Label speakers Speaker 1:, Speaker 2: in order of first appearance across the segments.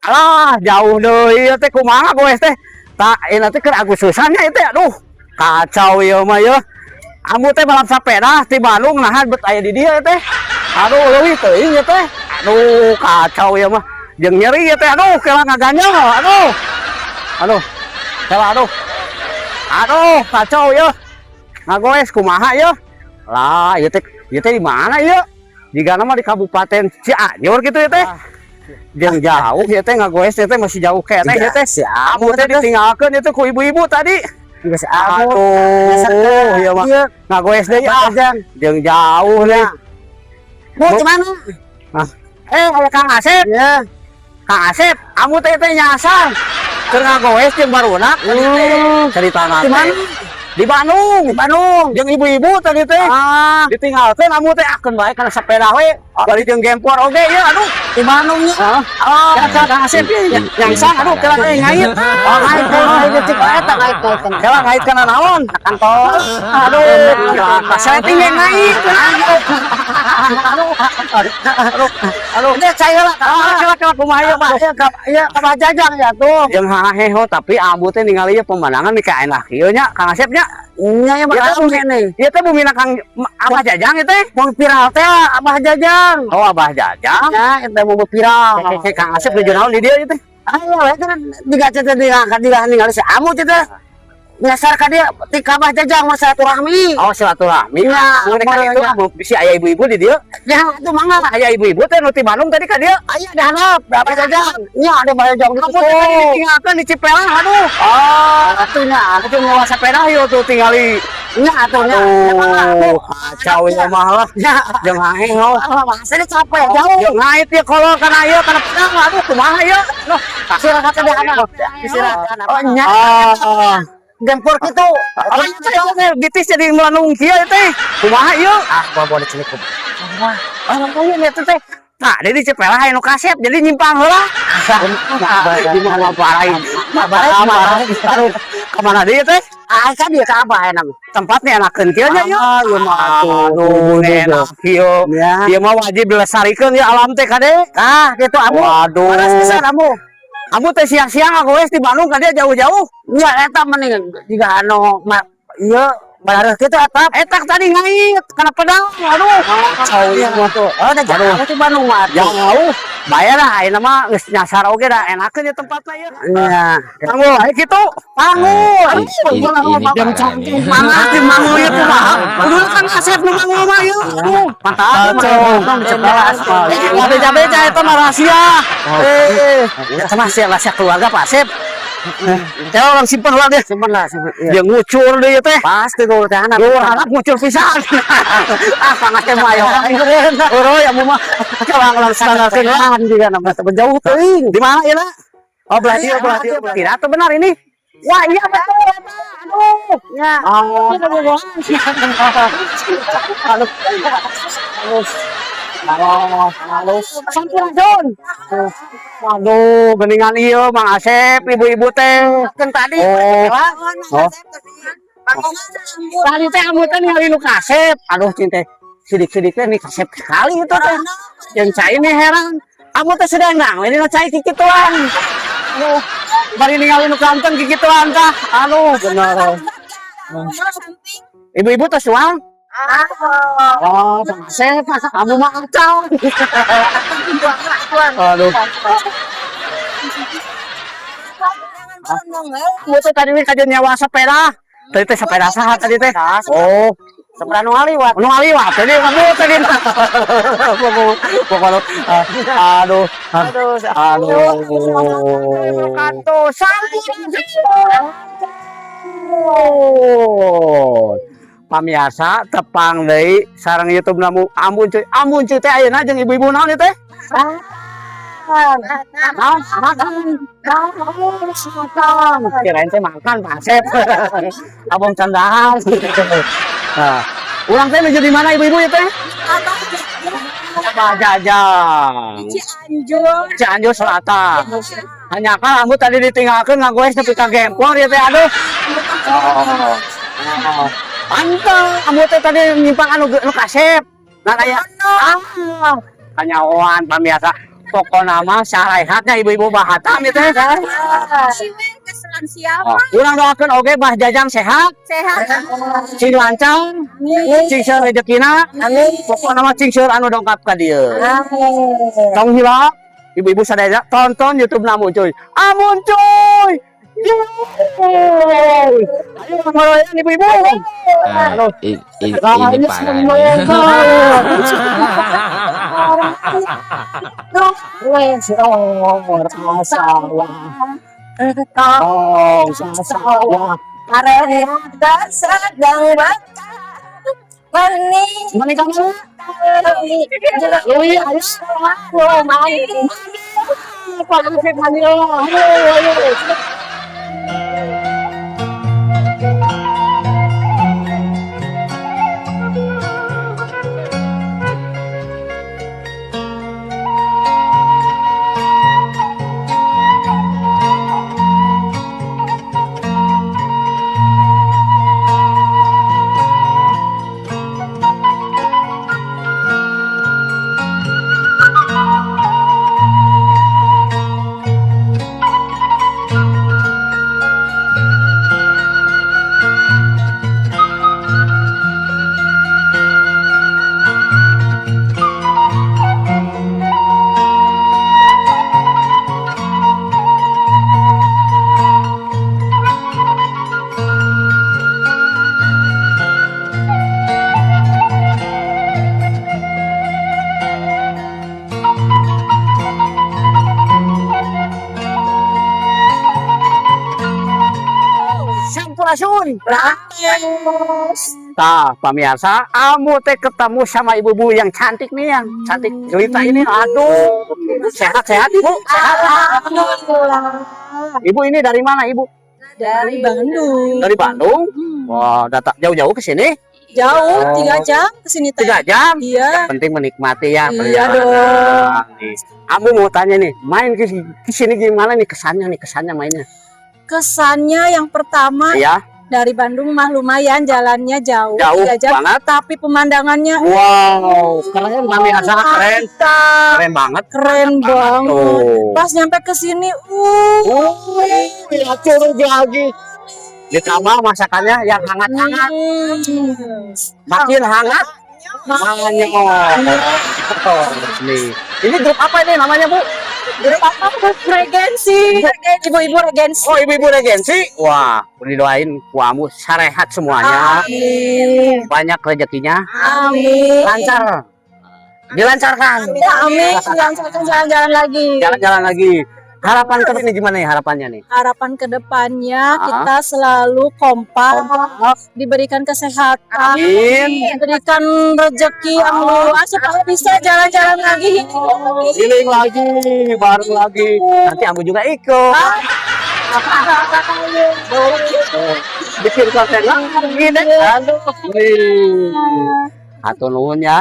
Speaker 1: Alah, jauh deui teh kumaha goes teh. Tak enak teh keur Agustusannya teh. Aduh, kacau ieu mah ieu. Amu teh balap sepeda ti Bandung nahan bet aya di dieu teh. Aduh, leuwih teuing ieu teh. Aduh, kacau ieu mah. Jeung nyeri ieu teh. Aduh, kela ngaganyang. Aduh. Aduh. Kela aduh. Aduh, kacau ieu. Ngagoes kumaha ieu? Lah, ieu teh di mana ieu? Jika nama di Kabupaten Cianjur gitu ya teh. Yang jauh ya teh ngagoes teh masih jauh kayak teh ya teh. Amu teh ditinggalkeun itu ku ibu-ibu tadi.
Speaker 2: Juga si Amu.
Speaker 1: Ieu mah ngagoes deui ah. Jeung jauh deui.
Speaker 2: Mau di mana?
Speaker 1: Aya Kang Asep.
Speaker 2: Ya.
Speaker 1: Kang Asep, amu teh nyasar. Keur ngagoes jeung barudak. Cerita
Speaker 2: Di mana?
Speaker 1: Di Bandung.
Speaker 2: Di Bandung.
Speaker 1: Jeung ibu-ibu tadi teh. Ditinggalkeun amu teh akeun bae kana sepeda we. Bari jeung gempor oge ieu aduh.
Speaker 2: Di Bandung nya.
Speaker 1: Kang Asep yang sang aduh kela teh ngait.
Speaker 2: Ngait itu cek eta ngait.
Speaker 1: Kela ngait kana naon?
Speaker 2: Kantor.
Speaker 1: Aduh, setting ngait. Aduh.
Speaker 2: Ini saya lah.
Speaker 1: Kela kumaha ieu Pak?
Speaker 2: Iya ka Jajang ya tuh.
Speaker 1: Jeung haheho tapi abu teh ningali ieu pemandangan mika enak ieu nya Kang Asep nya.
Speaker 2: Nya ya Bandung nih.
Speaker 1: Ieu teh bumina Kang Abah Jajang ieu teh.
Speaker 2: Mau viral teh Abah Jajang.
Speaker 1: Oh, Abah Jajang.
Speaker 2: Ya, itu mau viral.
Speaker 1: Kang Asep di naon di dieu ieu teh.
Speaker 2: Ayo, itu kan digaca ningali si Amu teh. Nyasar ka dia ti ka Abah Jajang mah silaturahmi.
Speaker 1: Oh, silaturahmi.
Speaker 2: Ya,
Speaker 1: si aya ibu-ibu di dieu.
Speaker 2: Ya, itu mangga.
Speaker 1: Aya ibu-ibu teh nu ti Bandung tadi ka dieu.
Speaker 2: Aya di handap, Abah Jajang. Nya ada Abah Jajang di situ.
Speaker 1: Ditinggalkeun di Cipelang, aduh.
Speaker 2: Atunya,
Speaker 1: Atuh nyawa sepeda ieu tuh tingali.
Speaker 2: nya atunya.
Speaker 1: Kacau ieu mah lah. Jeung haheho.
Speaker 2: Masa dia capek jauh.
Speaker 1: Jeung ngait ieu kolol kana ieu kana pedang, aduh kumaha ieu. Noh,
Speaker 2: Istirahat di handap. Istirahat. Oh, nya. Gempor kitu.
Speaker 1: Gitis jadi melanung kieu teh. Kumaha ieu?
Speaker 2: Bawa di Cilekum.
Speaker 1: Ieu lihat teh. Nah, di Cipelang aya nu kasep jadi nyimpang heula. Di mana barain? Aduh, ka mana dieu teh?
Speaker 2: Kan dia ka Abah enak.
Speaker 1: Tempatnya enakeun kieu nya ieu.
Speaker 2: Ieu mah
Speaker 1: Aduh, enak kieu. Ieu mah wajib dilestarikeun ya alam teh kade.
Speaker 2: Gitu Amu.
Speaker 1: Waduh.
Speaker 2: Panas pisan Amu.
Speaker 1: Amu teh siang-siang ngagoes di Bandung ka dia jauh-jauh.
Speaker 2: Nya eta mending jiga anu ieu balareuh kitu etap.
Speaker 1: Etak tadi ngait kana pedang. Aduh.
Speaker 2: Cau ieu mah tuh. Oh, da jauh ti Bandung mah.
Speaker 1: Jauh. Bayar lah ayeuna mah geus nyasar oge da enakeun ieu tempatna ieu.
Speaker 2: Nya.
Speaker 1: Manggu aya kitu. Manggu. Jam canggih. Mangga ti manggu ieu kumaha? Kudu kan Asep nu manggu mah ieu. Mantap. Beja-beja eta mah rahasia. Eta mah rahasia keluarga Pak Asep. Coba orang simpen lah deh.
Speaker 2: Simpen lah.
Speaker 1: Dia ngucur deh teh.
Speaker 2: Pasti gua teh anak.
Speaker 1: Anak ngucur pisan. Sangat kemayo. Oro ya mah kalang-kalang sangat
Speaker 2: juga nama jauh teuing.
Speaker 1: Di mana ieu? Oh, berarti. Tidak atau benar ini?
Speaker 2: Wah, iya betul. Aduh. Ya.
Speaker 1: Halo. Sampurasun. Waduh, geningan ieu Mang Asep, ibu-ibu teh.
Speaker 2: Kan tadi.
Speaker 1: Tadi teh kamu teh ningali nu kasep. Aduh, cinta sidik-sidik teh nih kasep sekali itu teh. Yang cai ini heran. Kamu teh sedang nang, ini cai kikituan. Aduh, bari ningali nu ganteng kikituan tah. Aduh, bener. Ibu-ibu teh suang. Oh, Bang Asep, kamu mah kacau. Aduh. Kamu teh tadi kajian nyawa sepeda. Tadi teh sepeda saha tadi teh? Oh,
Speaker 2: sepeda nu ngaliwat.
Speaker 1: Nu ngaliwat tadi kamu tadi. Pokoknya aduh. Kanto pamiasa tepang deui sareng YouTube namu ampun cuy teh ayeuna jeung ibu-ibu naon ieu teh? Kirain teh makan Pak Asep. Abang candaan. Nah, ulang teh menuju di mana ibu-ibu ieu teh? Abah Jajang. Cianjur Selatan. Hanya kan kamu tadi ditinggalkeun ngagoes nepi ka gempor ieu teh aduh. Mantap, kamu teh tadi nyimpang anu kasep. Nah aya kanyawan pamiasa. pokoknya mah sarehatnya ibu-ibu bahatam itu teh.
Speaker 3: Keselan siapa?
Speaker 1: Oh, urang doakeun oge Bah Jajang sehat,
Speaker 3: Sehat.
Speaker 1: cing lancar, cing seueur rezekina. Pokoknya mah cing seueur anu dongkap ka dieu. Tong hilap, ibu-ibu sadaya tonton YouTube Amun Cuy. Amun Cuy. Yeay. Ayo ngoroyan ibu-ibu.
Speaker 4: Nah, ini parahnya.
Speaker 2: Sampurasun.
Speaker 1: Tah, pemirsa, amu teh ketemu sama ibu-ibu yang cantik nih, yang cantik jelita ini. Aduh, sehat-sehat ibu, sehat. Ibu ini dari mana ibu?
Speaker 3: Dari Bandung.
Speaker 1: Dari Bandung. Wah, datang jauh-jauh ke sini.
Speaker 3: Jauh,
Speaker 1: Oh.
Speaker 3: 3 jam ke sini teh.
Speaker 1: 3 jam.
Speaker 3: Iya.
Speaker 1: Penting menikmati ya.
Speaker 3: Iya
Speaker 1: perjalanan. Nih. Amu mau tanya nih, main ke sini gimana nih kesannya mainnya?
Speaker 3: Kesannya yang pertama
Speaker 1: Iya,
Speaker 3: dari Bandung mah lumayan jalannya jauh.
Speaker 1: jauh
Speaker 3: 3 jam,
Speaker 1: banget.
Speaker 3: tapi pemandangannya
Speaker 1: Wow, keren pemirsa, keren.
Speaker 3: mantap.
Speaker 1: Keren banget.
Speaker 3: Keren banget.
Speaker 1: Tuh.
Speaker 3: Pas nyampe ke sini,
Speaker 1: Ya curug lagi. Ditambah masakannya yang hangat-hangat, makin hangat. Makanya nih. Ini grup apa ini namanya, Bu?
Speaker 3: grup apa? Regensi. Ibu-ibu regensi.
Speaker 1: Oh, ibu-ibu regensi. Wah, didoain kamu sarehat semuanya.
Speaker 3: Amin.
Speaker 1: Banyak rezekinya.
Speaker 3: Amin.
Speaker 1: Lancar. Dilancarkan.
Speaker 3: Amin. Lancarkan jalan-jalan lagi.
Speaker 1: Jalan-jalan lagi. Harapan ke ini gimana nih harapannya nih?
Speaker 3: Harapan kedepannya kita selalu kompak, diberikan kesehatan,
Speaker 1: Amin.
Speaker 3: diberikan rezeki yang luas supaya bisa jalan-jalan lagi.
Speaker 1: Healing lagi, baru lagi. Nanti aku juga ikut. Bikin konten lagi deh. Aduh. Hatur nuhun ya.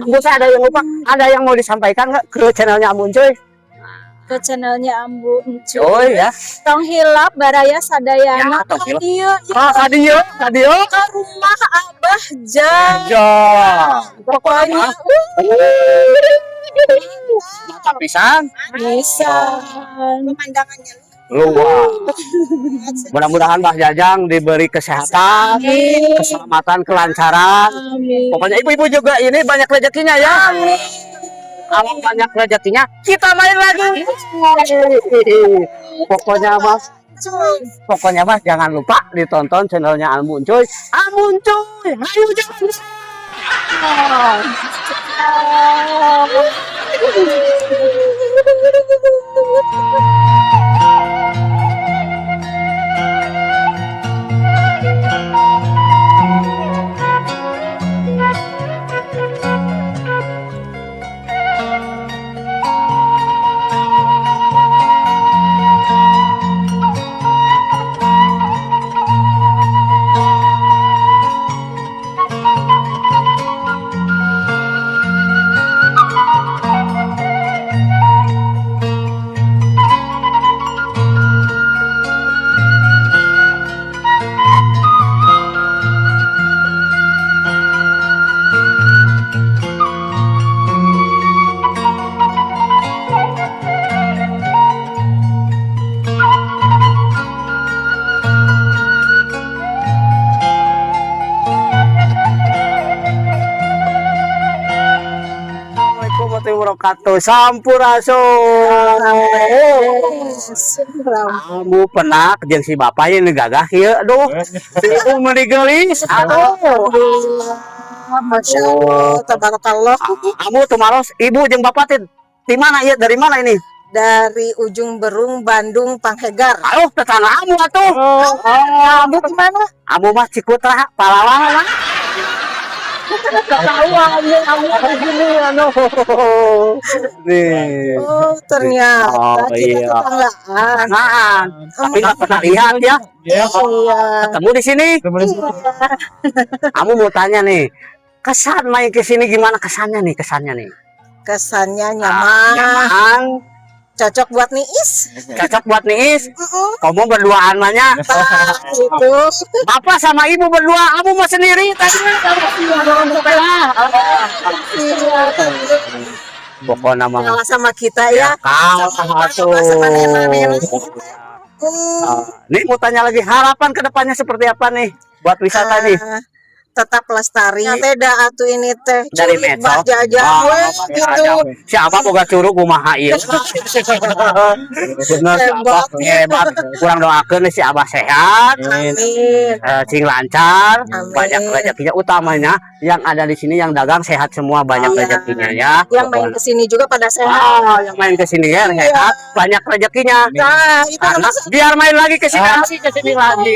Speaker 1: Bu, saya ada yang lupa, ada yang mau disampaikan nggak ke channelnya Amun Cuy?
Speaker 3: Ke channelnya Ambu
Speaker 1: Oh ya.
Speaker 3: Tong Hilap Baraya Sadayana.
Speaker 1: Ya, Tong Hilap.
Speaker 3: Iya,
Speaker 1: Kadio.
Speaker 3: ke rumah Abah Jang.
Speaker 1: Jo.
Speaker 3: Pokoknya
Speaker 1: Mata pisang.
Speaker 3: bisa. Pemandangannya
Speaker 1: Luar. Mudah-mudahan Mbah Jajang diberi kesehatan,
Speaker 3: Amin.
Speaker 1: keselamatan, kelancaran.
Speaker 3: Amin.
Speaker 1: Pokoknya ibu-ibu juga ini banyak rezekinya ya. Kalau banyak rezekinya, kita main lagi. Pokoknya mas jangan lupa ditonton channelnya Amun Cuy. Amun Cuy, ayo jangan. kato Kamu pernah jeung si bapak yang ngegagah ieu aduh. Si ibu meuli geulis. Aduh.
Speaker 3: Masya Allah, tabarakallah.
Speaker 1: Kamu tuh maros ibu jeung bapak teh di mana ieu? Dari mana ini?
Speaker 3: Dari Ujung Berung, Bandung, Panghegar.
Speaker 1: Aduh, tetangga kamu atuh.
Speaker 3: Kamu gimana?
Speaker 1: Kamu mah Cikutra, Palawan lah. Ketahuan ya kamu begini anu. Nih.
Speaker 3: Oh, ternyata
Speaker 1: Oh,
Speaker 3: kita
Speaker 1: iya.
Speaker 3: tetanggaan.
Speaker 1: Nah, tapi nggak pernah lihat ya.
Speaker 3: Iya.
Speaker 1: Ketemu di sini. Kamu mau tanya nih, kesan main ke sini gimana kesannya nih?
Speaker 3: Kesannya nyaman,
Speaker 1: Nyaman,
Speaker 3: cocok buat niis.
Speaker 1: cocok buat niis. Kamu berduaan mahnya.
Speaker 3: Itu.
Speaker 1: Bapak sama ibu berdua, kamu mau sendiri tadi. Pokoknya mah
Speaker 3: Kalah sama kita ya.
Speaker 1: kalah tuh.
Speaker 3: Sama nenek-nenek.
Speaker 1: Nih mau tanya lagi harapan kedepannya seperti apa nih buat wisata nih?
Speaker 3: Tetap lestari. Teh atuh ini teh.
Speaker 1: Dari
Speaker 3: Curi
Speaker 1: medsos.
Speaker 3: bak jajan we gitu.
Speaker 1: Siapa boga curug kumaha ieu? Bener si Abah hebat. Kurang doakeun si Abah sehat,
Speaker 3: Amin.
Speaker 1: cing lancar,
Speaker 3: Amin.
Speaker 1: banyak rezekinya utamanya yang ada di sini yang dagang sehat semua banyak
Speaker 3: Iya.
Speaker 1: rezekinya ya.
Speaker 3: Yang main kesini juga pada sehat.
Speaker 1: yang main ke sini ya sehat, banyak rezekinya.
Speaker 3: Nah, itu
Speaker 1: Karena
Speaker 3: nomor
Speaker 1: biar main lagi ke sini lagi.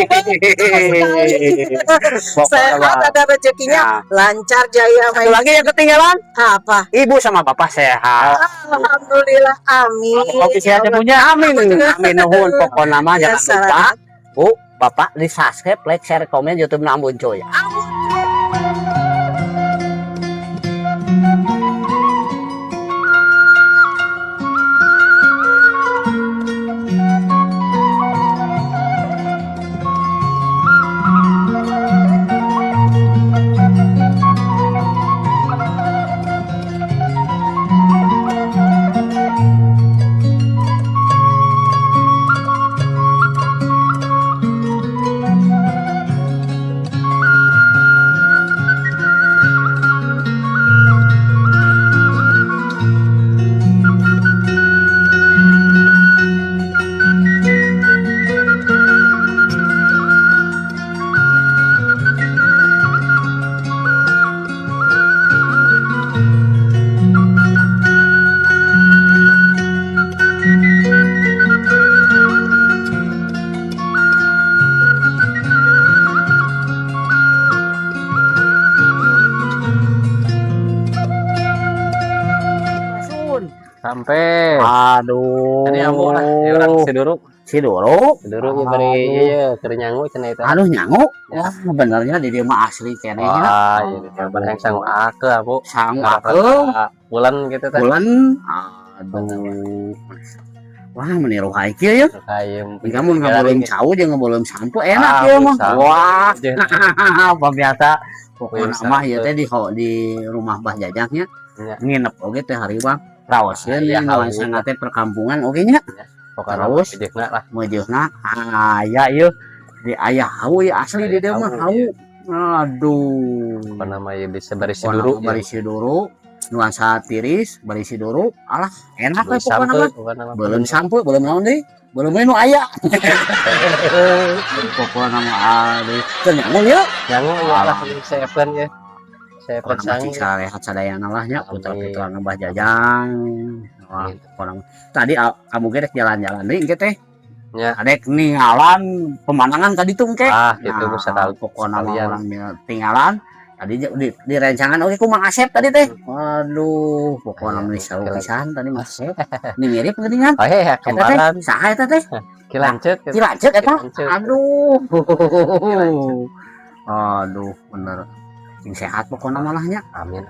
Speaker 3: sehat, ada rezekinya, lancar jaya
Speaker 1: Satu
Speaker 3: main.
Speaker 1: lagi yang ketinggalan,
Speaker 3: Apa?
Speaker 1: ibu sama bapak sehat.
Speaker 3: Alhamdulillah, amin.
Speaker 1: Oke, sehatnya punya. Amin. Amin nuhun. Pokoknya mah
Speaker 3: Ya,
Speaker 1: jangan lupa. Bu, bapak di subscribe, like, share, komen YouTube Ambon Coy.
Speaker 4: Sampai.
Speaker 1: Aduh.
Speaker 4: Ini ambo lah, ya orang siduruk.
Speaker 1: Siduruk.
Speaker 4: Siduruk bari iya keur nyangu cenah itu.
Speaker 1: Aduh nyangu. Wah, benernya di dia mah asli kene ya.
Speaker 4: Wah, ini kabar yang sangu ake abu.
Speaker 1: Sang
Speaker 4: Berapa
Speaker 1: aku
Speaker 4: bulan gitu teh.
Speaker 1: bulan. Aduh. Wah, meniru haik ya.
Speaker 4: Kayak
Speaker 1: Jika mun ngaboloem cau jeung ngaboloem sampo enak
Speaker 4: Ah,
Speaker 1: ya mah.
Speaker 4: bisa.
Speaker 1: Wah,
Speaker 4: Jeung
Speaker 1: apa biasa. Pokoknya
Speaker 4: Bisa,
Speaker 1: mah ieu
Speaker 4: betul.
Speaker 1: teh di rumah Bah Jajangnya.
Speaker 4: Iya.
Speaker 1: Nginep oge teh hariwang. Raoskeun
Speaker 4: Iya,
Speaker 1: yang
Speaker 4: hawu.
Speaker 1: nuansa teh perkampungan oge nya.
Speaker 4: pokoknya
Speaker 1: Terus?
Speaker 4: pijekna lah.
Speaker 1: Meujeuna aya ieu di aya hawu ya asli di dieu mah hawu. Aduh.
Speaker 4: Apa namanya bisa bari
Speaker 1: Siduru
Speaker 4: siduruk.
Speaker 1: bari siduru nuansa tiris bari siduru alah enak we
Speaker 4: Bisa
Speaker 1: pokona mah. Belum sampo belum naon deui. Belum nu aya. Pokona mah aduh. Teu nyamun ya.
Speaker 4: Nyangu lah seven ya. Seven
Speaker 1: Pokona mah
Speaker 4: sangu.
Speaker 1: cing sarehat sadayana lah nya
Speaker 4: Amin.
Speaker 1: putra-putra Mbah Jajang. Wah,
Speaker 4: Amin.
Speaker 1: pokona mah. Tadi kamu ge rek jalan-jalan deui engke teh.
Speaker 4: Ya.
Speaker 1: Adek ninggalan pemandangan tadi tuh engke.
Speaker 4: Ah, gitu bisa tahu
Speaker 1: Pokona mah
Speaker 4: sekalian.
Speaker 1: orang tinggalan. Tadi di rancangan oke ku Mang Asep tadi teh. Waduh, pokona mah saru pisan tadi Mang Asep. Ini mirip geuningan.
Speaker 4: Oh iya,
Speaker 1: Eta teh
Speaker 4: kemarin
Speaker 1: saha eta teh?
Speaker 4: kilancet.
Speaker 1: Cilancet eta.
Speaker 4: Cilancet.
Speaker 1: Aduh. Aduh, bener. Cing sehat pokona malahnya.
Speaker 4: Amin.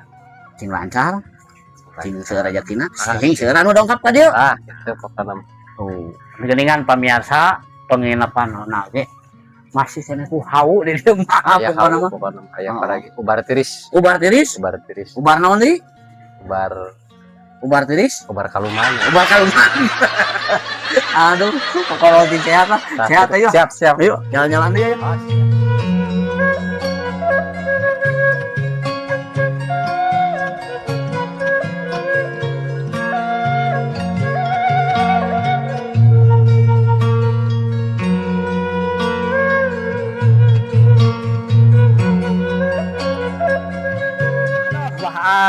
Speaker 1: Cing lancar. Cing seueur rezekina. Cing seueur anu dongkap ka dieu.
Speaker 4: Ah, itu pokoknya.
Speaker 1: Tuh. Geuningan pamirsa penginapan na ge masih cenah ku hawu di dieu mah
Speaker 4: Ya,
Speaker 1: pokona mah.
Speaker 4: pokoknya. Aya
Speaker 1: Oh.
Speaker 4: lagi ubar tiris.
Speaker 1: Ubar tiris.
Speaker 4: Ubar tiris.
Speaker 1: Ubar naon deui?
Speaker 4: Ubar
Speaker 1: Tiris.
Speaker 4: ubar kaluman.
Speaker 1: Ubar kaluman. Aduh, kalau di sehat lah. Sehat ayo.
Speaker 4: Siap, siap.
Speaker 1: Ayo, jalan-jalan deh.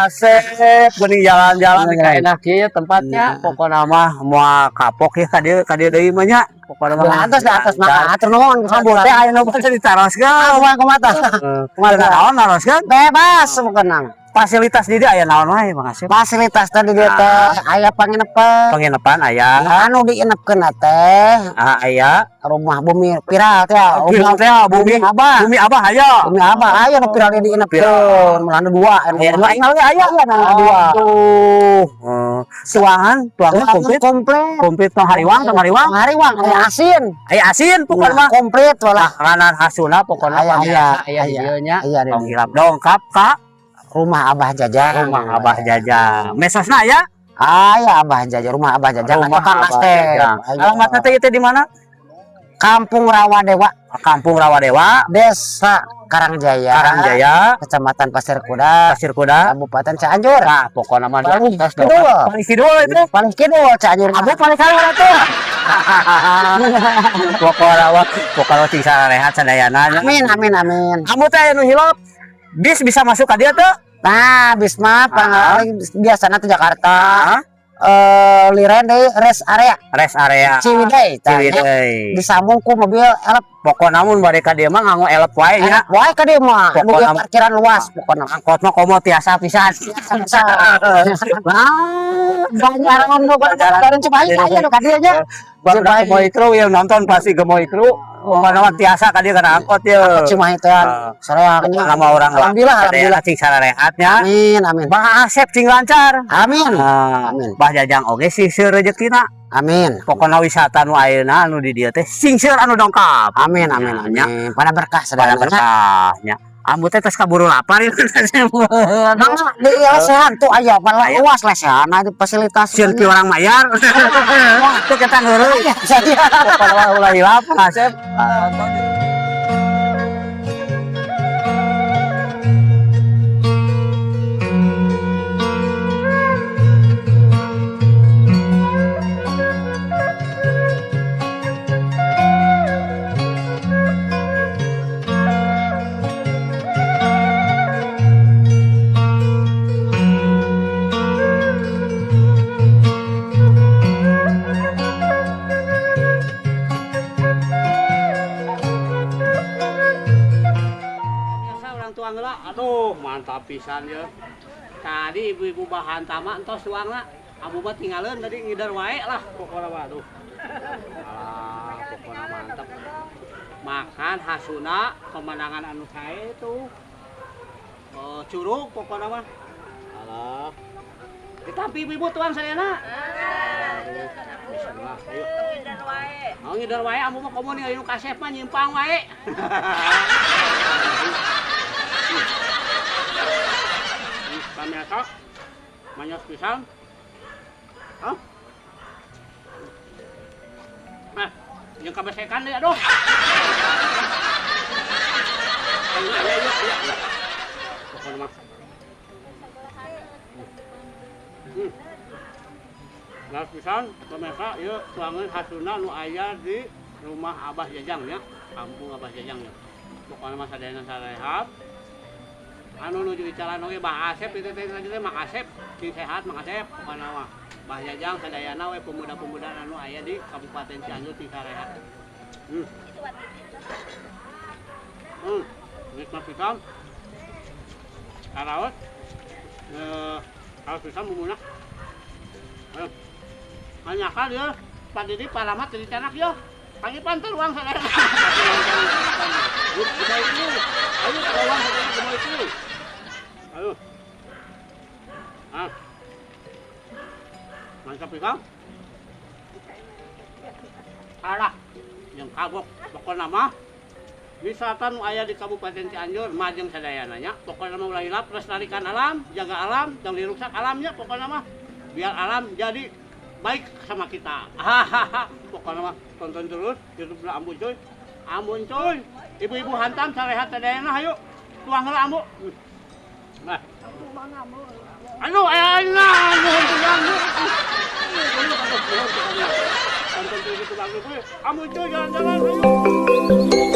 Speaker 1: Asep geuning jalan-jalan
Speaker 4: Ini
Speaker 1: kayak
Speaker 4: enak ya tempatnya.
Speaker 1: pokoknya mah moal kapok ya ka dieu deui mah nya. Pokoknya
Speaker 2: Di atas mah atur nuhun
Speaker 1: Kabut teh aya nu bisa ditaroskeun.
Speaker 2: kumata.
Speaker 1: Kumaha naon naroskeun?
Speaker 2: Bebas bukan
Speaker 1: Fasilitas di dieu aya naon wae Mang Asep?
Speaker 2: fasilitas tadi dia teh aya panginepan
Speaker 1: Penginapan aya,
Speaker 2: anu diinepkeun teh
Speaker 1: aya.
Speaker 2: rumah bumi viral teh
Speaker 1: Bumi teh bumi
Speaker 2: abah
Speaker 1: bumi abah aya.
Speaker 2: bumi abah aya nu viral diinepkeun mulana dua
Speaker 1: Aya
Speaker 2: anu ingal ge aya dua
Speaker 1: Aduh. Tuangan komplit. Komplit tong hariwang.
Speaker 2: hariwang aya asin
Speaker 1: Aya asin pokoknya mah.
Speaker 2: komplit walah
Speaker 1: Makanan khasuna pokoknya
Speaker 2: aya
Speaker 4: Aya di dieu nya.
Speaker 2: aya di
Speaker 1: tong hilap dongkap ka
Speaker 2: rumah abah jajang
Speaker 1: rumah Abah Jajang. Mesosna aya?
Speaker 2: aya abah jajang rumah abah jajang
Speaker 1: Rumah
Speaker 2: Kang
Speaker 1: Abah
Speaker 2: Asep.
Speaker 1: Jajang.
Speaker 2: Aya.
Speaker 1: Alamatna teh itu di mana?
Speaker 2: Kampung Rawadewa
Speaker 1: Kampung Rawadewa,
Speaker 2: Desa Karangjaya
Speaker 1: Karangjaya,
Speaker 2: Kecamatan Pasir Kuda
Speaker 1: Pasir Kuda.
Speaker 2: Kabupaten Cianjur
Speaker 1: Nah, pokoknya mah
Speaker 2: paling
Speaker 1: tos
Speaker 2: kidul
Speaker 1: dongkap. Paling kidul itu.
Speaker 2: paling kidul Cianjur
Speaker 1: Abu paling kaluar atuh. Pokoknya cing sarehat sadayana.
Speaker 2: amin amin amin
Speaker 1: Kamu teh anu hilap bis bisa masuk ka dieu teh?
Speaker 2: nah Bisma biasana teh Jakarta
Speaker 1: Hah?
Speaker 2: liren deui rest area
Speaker 1: Rest area
Speaker 2: Ciwidey tah, nya.
Speaker 1: Ciwidey.
Speaker 2: disambung ku mobil elep
Speaker 1: Pokoknya namun bade ka dieu mah nganggo elep wae nya.
Speaker 2: wae ka dieu mah nu
Speaker 1: Pokona-
Speaker 2: ge parkiran luas pokona
Speaker 1: Angkot mah komo tiasa pisan.
Speaker 2: banyak orang nu bareng Cimahi aya nu ka dieu nya
Speaker 1: Barudak gemoy kru ya nonton pasti gemoy kru. Pokoknya mah tiasa ka dieu kana angkot ye.
Speaker 2: Cimahi teh sareanya
Speaker 1: Nama orang
Speaker 2: alhamdulillah
Speaker 1: cing sarehatnya.
Speaker 2: amin amin
Speaker 1: Bang Asep cing lancar.
Speaker 2: amin
Speaker 1: Amin. Bah Jajang oge sing seueur rezekina.
Speaker 2: amin
Speaker 1: Pokona wisata nu ayeuna anu di dieu teh sing seueur anu dongkap.
Speaker 2: amin amin amin pada berkah
Speaker 1: Pada
Speaker 2: sadaya
Speaker 1: berkahnya. Ambu teh tos kaburu lapar ya.
Speaker 2: Nang di lesehan tuh aya malah luas lesehan ada fasilitas
Speaker 1: Sieun ki orang mayar. Wah, teu kita ngeureun. Pokona ulah hilap Asep. Biasa orang tua ngeula, aduh mantap pisan ya. Tadi ibu-ibu bahan tama entos suangna, abu mah tinggalin tadi ngidar wae lah pokoknya mah aduh. Alah, pokoknya mantap. Makan hasuna pemandangan anu sae itu. Curug pokoknya mah. Alah. Tapi ibu-ibu tuang sadayana. Bisa lah, ayo. Oh, ngidar wae amu mah komo ningali nu kasep mah nyimpang wae. Kamera manyos pisan. Hah? Nah, yang kabesekan deh aduh. Ayo. Pokoknya mah. Lalu pisan pemirsa ieu tuangan hasuna nu aya di rumah Abah Jajang ya, kampung Abah Jajang ya. Pokoknya mah sadayana sarehat. Anu nuju icalan oge Bah Asep itu teh Mang Asep, sing sehat Mang Asep pokoknya mah. Bah Jajang sadayana we pemuda-pemuda anu aya di Kabupaten Cianjur sing sarehat. Nikmat pisan. Karaos. Kalau pisan mumunak. Ayo. Hanya kan ya, Pak Didi paramat jadi canak ya. Pangipan tuh uang saya. Gemoy itu. Ayo ke uang saya gemoy itu. Ayo. Ah. Mantap pikang. Alah, yang kagok pokoknya mah wisata nu aya di Kabupaten Cianjur majeng sadayana nya. Pokoknya mah ulah hilap lestarikan alam, jaga alam, jangan dirusak alamnya pokoknya mah. Biar alam jadi baik sama kita. Hahaha. Pokoknya mah tonton terus YouTube Ambon Cuy. Ambon Cuy. Ibu-ibu hantam sarehat sadayana hayu. Tuang heula Ambu. Nah. Anu enak nuhun pisan. Tonton terus YouTube Ambon Cuy. Ambon Cuy jalan-jalan hayu.